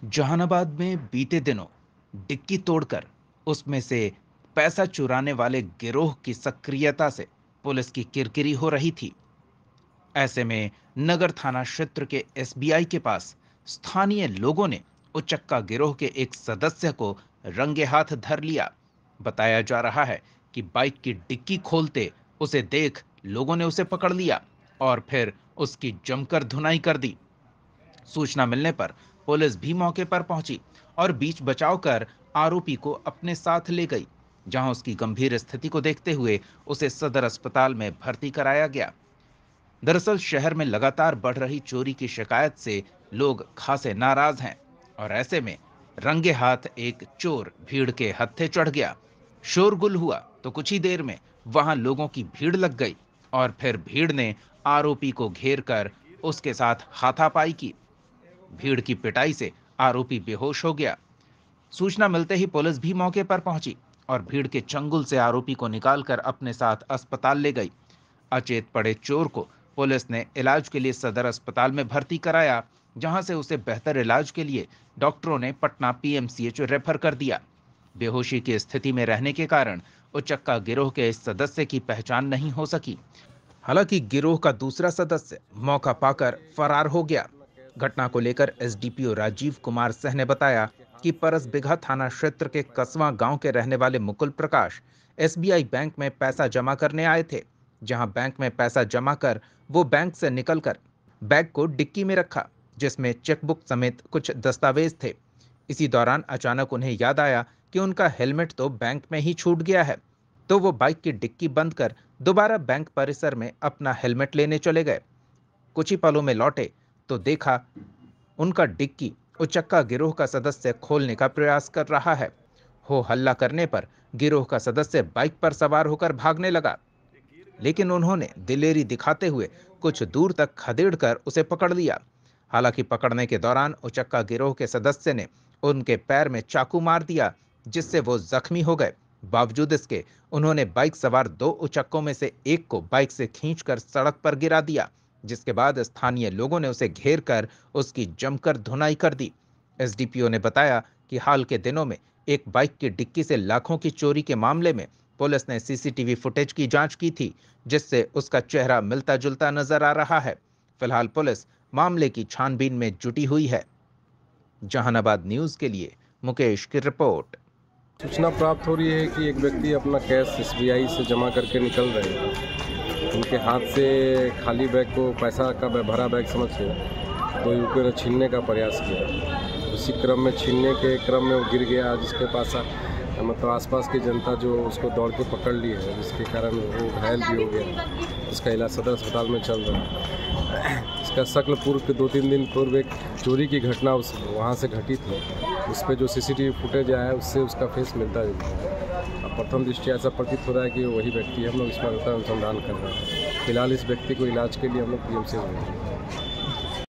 जहानाबाद में बीते दिनों डिक्की तोड़कर उसमें से पैसा चुराने वाले गिरोह की सक्रियता से पुलिस की किरकिरी हो रही थी। ऐसे में नगर थाना क्षेत्र के एसबीआई के पास स्थानीय लोगों ने उचक्का गिरोह के एक सदस्य को रंगे हाथ धर लिया। बताया जा रहा है कि बाइक की डिक्की खोलते उसे देख लोगों ने उसे पकड़ लिया और फिर उसकी जमकर धुनाई कर दी। सूचना मिलने पर पुलिस भी मौके पर पहुंची और बीच बचाव कर आरोपी को अपने साथ ले गई, जहां उसकी गंभीर स्थिति को देखते हुए उसे सदर अस्पताल में भर्ती कराया गया। दरअसल शहर में लगातार बढ़ रही चोरी की शिकायत से लोग खासे नाराज हैं और ऐसे में रंगे हाथ एक चोर भीड़ के हत्थे चढ़ गया। शोरगुल हुआ तो कुछ ही देर में वहां लोगों की भीड़ लग गई और फिर भीड़ ने आरोपी को घेर कर उसके साथ हाथापाई की। भीड़ की पिटाई से आरोपी बेहोश हो गया। सूचना मिलते ही पुलिस भी मौके पर पहुंची और भीड़ के चंगुल से आरोपी को निकालकर अपने साथ अस्पताल ले गई। अचेत पड़े चोर को पुलिस ने इलाज के लिए सदर अस्पताल में भर्ती कराया, जहां से उसे बेहतर इलाज के लिए डॉक्टरों ने पटना पीएमसीएच रेफर कर दिया। बेहोशी की स्थिति में रहने के कारण उचक्का गिरोह के इस सदस्य की पहचान नहीं हो सकी। हालांकि गिरोह का दूसरा सदस्य मौका पाकर फरार हो गया। घटना को लेकर एसडीपीओ राजीव कुमार सह ने बताया कि परसबिघा थाना क्षेत्र के कसवा गांव के रहने वाले मुकुल प्रकाश एसबीआई बैंक में पैसा जमा करने आए थे, जहां बैंक में पैसा जमा कर वो बैंक से निकलकर बैग को डिक्की में रखा, जिसमें चेकबुक समेत कुछ दस्तावेज थे। इसी दौरान अचानक उन्हें याद आया कि उनका हेलमेट तो बैंक में ही छूट गया है, तो वो बाइक की डिक्की बंद कर दोबारा बैंक परिसर में अपना हेलमेट लेने चले गए। कुछ ही पलों में लौटे तो देखा उनका डिक्की उचक्का गिरोह का सदस्य खोलने का प्रयास कर रहा है। हो हल्ला करने पर गिरोह का सदस्य बाइक पर सवार होकर भागने लगा, लेकिन उन्होंने दिलेरी दिखाते हुए कुछ दूर तक खदेड़कर उसे पकड़ लिया। हालांकि पकड़ने के दौरान उचक्का गिरोह के सदस्य ने उनके पैर में चाकू मार दिया, जिससे वो जख्मी हो गए। बावजूद इसके उन्होंने बाइक सवार दो उचक्कों में से एक को बाइक से खींचकर सड़क पर गिरा दिया, जिसके बाद स्थानीय लोगों ने उसे घेर कर उसकी जमकर धुनाई कर दी। एसडीपीओ ने बताया कि हाल के दिनों में एक बाइक की डिक्की से लाखों की चोरी के मामले में पुलिस ने सीसीटीवी फुटेज की जांच की थी, जिससे उसका चेहरा मिलता जुलता नजर आ रहा है। फिलहाल पुलिस मामले की छानबीन में जुटी हुई है। जहानाबाद न्यूज के लिए मुकेश की रिपोर्ट। सूचना प्राप्त हो रही है कि एक व्यक्ति अपना कैश एसबीआई से जमा करके निकल रहे हैं। उनके हाथ से खाली बैग को पैसा का भरा बैग समझ के तो युवकों ने छीनने का प्रयास किया। उसी क्रम में छीनने के क्रम में वो गिर गया, जिसके पास मतलब आसपास की जनता जो उसको दौड़ के पकड़ ली है, जिसके कारण वो घायल भी हो गया। इसका इलाज सदर अस्पताल में चल रहा है। इसका शक्ल पूर्व के 2-3 दिन पूर्व एक चोरी की घटना वहाँ से घटी थी। उस पर जो सीसीटीवी फुटेज आया है उससे उसका फेस मिलता जुलता है। अब प्रथम दृष्टि ऐसा प्रतीत हो रहा है कि वही व्यक्ति है। हम लोग इस पर अनुसंधान कर रहे हैं। फिलहाल इस व्यक्ति को इलाज के लिए हम लोग पीएमसीएच भेजे हैं।